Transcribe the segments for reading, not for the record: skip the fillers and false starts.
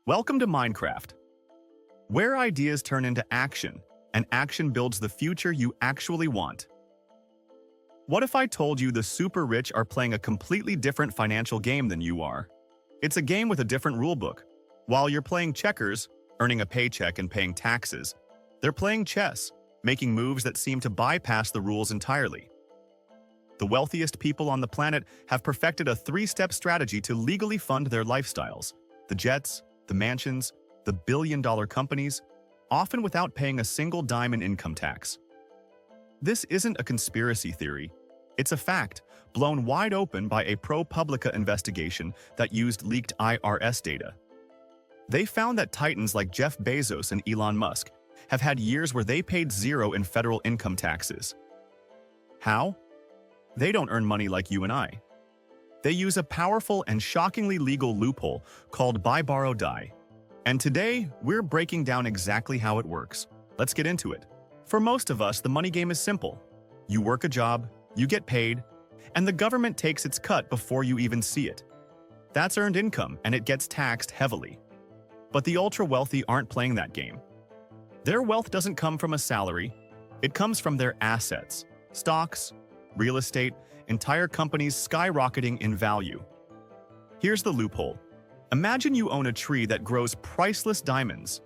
Welcome to Minecraft, where ideas turn into action, and action builds the future you actually want. What if I told you the super rich are playing a completely different financial game than you are? It's a game with a different rulebook. While you're playing checkers, earning a paycheck and paying taxes, they're playing chess, making moves that seem to bypass the rules entirely. The wealthiest people on the planet have perfected a three-step strategy to legally fund their lifestyles: the jets, the mansions, the billion-dollar companies, often without paying a single dime in income tax. This isn't a conspiracy theory. It's a fact, blown wide open by a ProPublica investigation that used leaked IRS data. They found that titans like Jeff Bezos and Elon Musk have had years where they paid zero in federal income taxes. How? They don't earn money like you and I. They use a powerful and shockingly legal loophole called buy, borrow, die. And today, we're breaking down exactly how it works. Let's get into it. For most of us, the money game is simple. You work a job, you get paid, and the government takes its cut before you even see it. That's earned income, and it gets taxed heavily. But the ultra-wealthy aren't playing that game. Their wealth doesn't come from a salary. It comes from their assets, stocks, real estate, entire companies skyrocketing in value. Here's the loophole. Imagine you own a tree that grows priceless diamonds.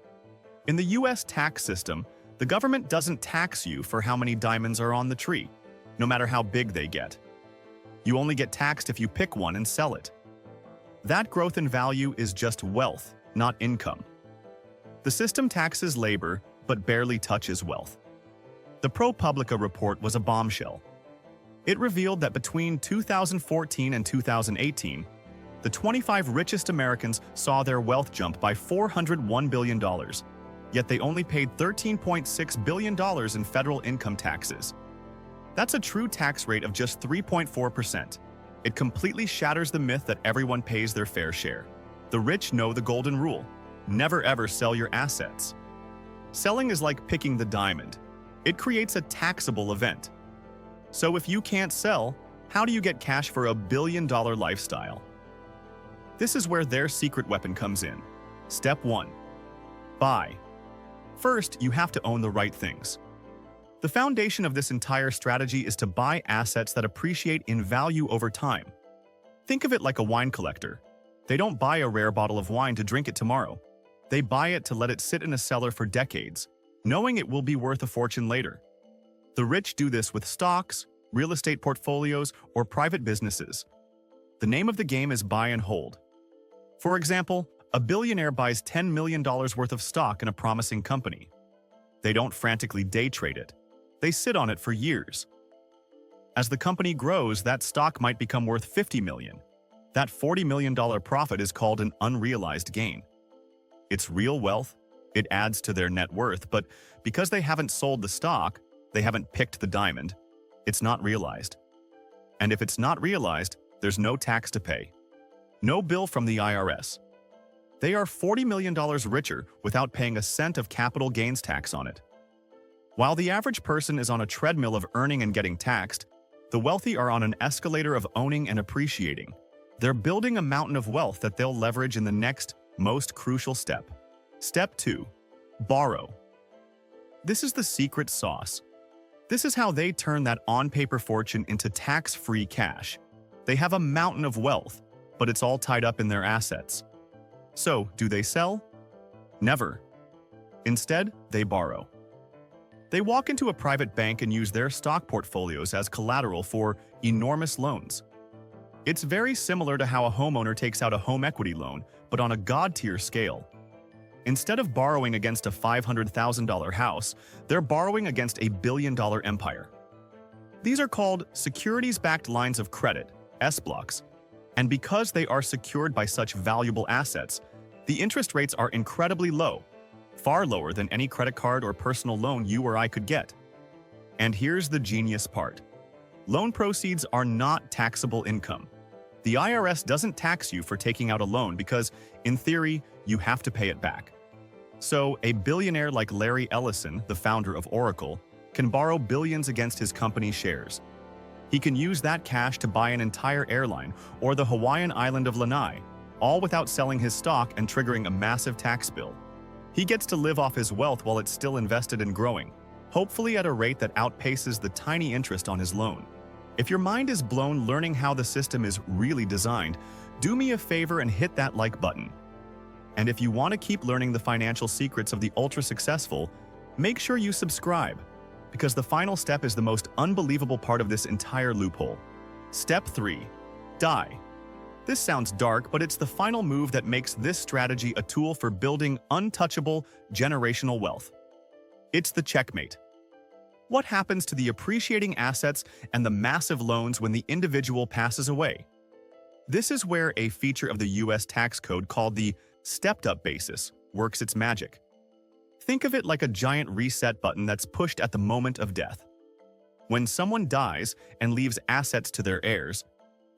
In the US tax system, the government doesn't tax you for how many diamonds are on the tree, no matter how big they get. You only get taxed if you pick one and sell it. That growth in value is just wealth, not income. The system taxes labor, but barely touches wealth. The ProPublica report was a bombshell. It revealed that between 2014 and 2018, the 25 richest Americans saw their wealth jump by $401 billion, yet they only paid $13.6 billion in federal income taxes. That's a true tax rate of just 3.4%. It completely shatters the myth that everyone pays their fair share. The rich know the golden rule: never ever sell your assets. Selling is like picking the diamond. It creates a taxable event. So if you can't sell, how do you get cash for a billion-dollar lifestyle? This is where their secret weapon comes in. Step 1. Buy. First, you have to own the right things. The foundation of this entire strategy is to buy assets that appreciate in value over time. Think of it like a wine collector. They don't buy a rare bottle of wine to drink it tomorrow. They buy it to let it sit in a cellar for decades, knowing it will be worth a fortune later. The rich do this with stocks, real estate portfolios, or private businesses. The name of the game is buy and hold. For example, a billionaire buys $10 million worth of stock in a promising company. They don't frantically day trade it. They sit on it for years. As the company grows, that stock might become worth $50 million. That $40 million profit is called an unrealized gain. It's real wealth. It adds to their net worth, but because they haven't sold the stock, they haven't picked the diamond, it's not realized. And if it's not realized, there's no tax to pay. No bill from the IRS. They are $40 million richer without paying a cent of capital gains tax on it. While the average person is on a treadmill of earning and getting taxed, the wealthy are on an escalator of owning and appreciating. They're building a mountain of wealth that they'll leverage in the next, most crucial step. Step 2. Borrow. This is the secret sauce. This is how they turn that on-paper fortune into tax-free cash. They have a mountain of wealth, but it's all tied up in their assets. So, do they sell? Never. Instead, they borrow. They walk into a private bank and use their stock portfolios as collateral for enormous loans. It's very similar to how a homeowner takes out a home equity loan, but on a god-tier scale. Instead of borrowing against a $500,000 house, they're borrowing against a billion-dollar empire. These are called securities-backed lines of credit, S-blocks, and because they are secured by such valuable assets, the interest rates are incredibly low, far lower than any credit card or personal loan you or I could get. And here's the genius part. Loan proceeds are not taxable income. The IRS doesn't tax you for taking out a loan because, in theory, you have to pay it back. So, a billionaire like Larry Ellison, the founder of Oracle, can borrow billions against his company's shares. He can use that cash to buy an entire airline or the Hawaiian island of Lanai, all without selling his stock and triggering a massive tax bill. He gets to live off his wealth while it's still invested and growing, hopefully at a rate that outpaces the tiny interest on his loan. If your mind is blown learning how the system is really designed, do me a favor and hit that like button. And if you want to keep learning the financial secrets of the ultra-successful, make sure you subscribe, because the final step is the most unbelievable part of this entire loophole. Step 3. Die. This sounds dark, but it's the final move that makes this strategy a tool for building untouchable generational wealth. It's the checkmate. What happens to the appreciating assets and the massive loans when the individual passes away? This is where a feature of the US tax code called the stepped-up basis works its magic. Think of it like a giant reset button that's pushed at the moment of death. When someone dies and leaves assets to their heirs,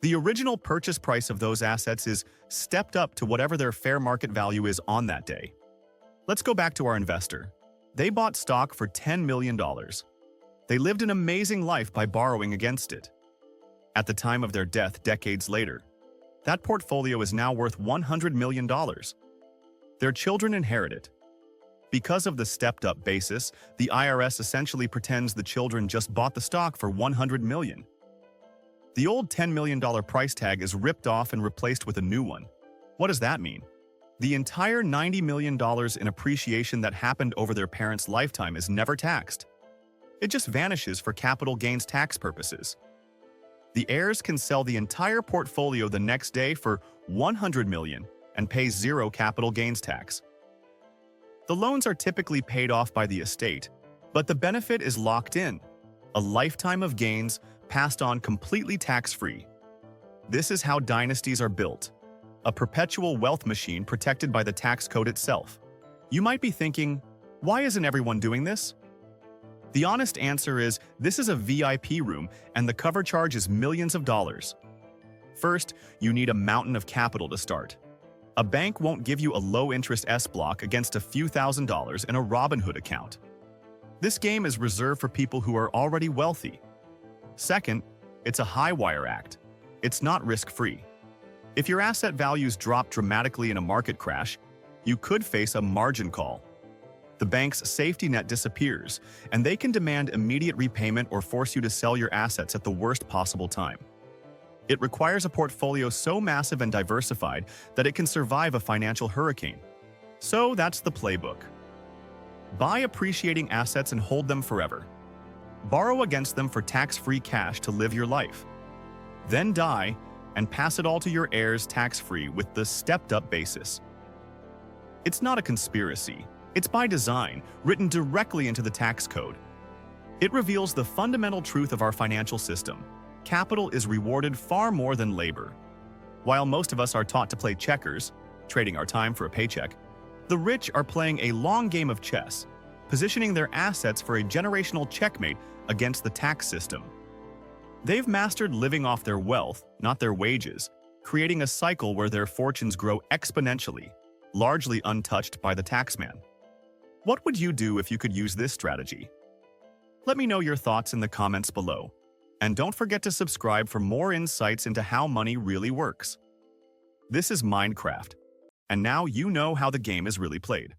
the original purchase price of those assets is stepped up to whatever their fair market value is on that day. Let's go back to our investor. They bought stock for $10 million. They lived an amazing life by borrowing against it. At the time of their death decades later, that portfolio is now worth $100 million. Their children inherit it. Because of the stepped-up basis, the IRS essentially pretends the children just bought the stock for $100 million. The old $10 million price tag is ripped off and replaced with a new one. What does that mean? The entire $90 million in appreciation that happened over their parents' lifetime is never taxed. It just vanishes for capital gains tax purposes. The heirs can sell the entire portfolio the next day for $100 million and pay zero capital gains tax. The loans are typically paid off by the estate, but the benefit is locked in, a lifetime of gains passed on completely tax-free. This is how dynasties are built, a perpetual wealth machine protected by the tax code itself. You might be thinking, why isn't everyone doing this? The honest answer is, this is a VIP room and the cover charge is millions of dollars. First, you need a mountain of capital to start. A bank won't give you a low-interest S-block against a few $1,000s in a Robinhood account. This game is reserved for people who are already wealthy. Second, it's a high-wire act. It's not risk-free. If your asset values drop dramatically in a market crash, you could face a margin call. The bank's safety net disappears, and they can demand immediate repayment or force you to sell your assets at the worst possible time. It requires a portfolio so massive and diversified that it can survive a financial hurricane. So that's the playbook. Buy appreciating assets and hold them forever. Borrow against them for tax-free cash to live your life. Then die and pass it all to your heirs tax-free with the stepped-up basis. It's not a conspiracy. It's by design, written directly into the tax code. It reveals the fundamental truth of our financial system. Capital is rewarded far more than labor. While most of us are taught to play checkers, trading our time for a paycheck, the rich are playing a long game of chess, positioning their assets for a generational checkmate against the tax system. They've mastered living off their wealth, not their wages, creating a cycle where their fortunes grow exponentially, largely untouched by the taxman. What would you do if you could use this strategy? Let me know your thoughts in the comments below. And don't forget to subscribe for more insights into how money really works. This is Minecraft, and now you know how the game is really played.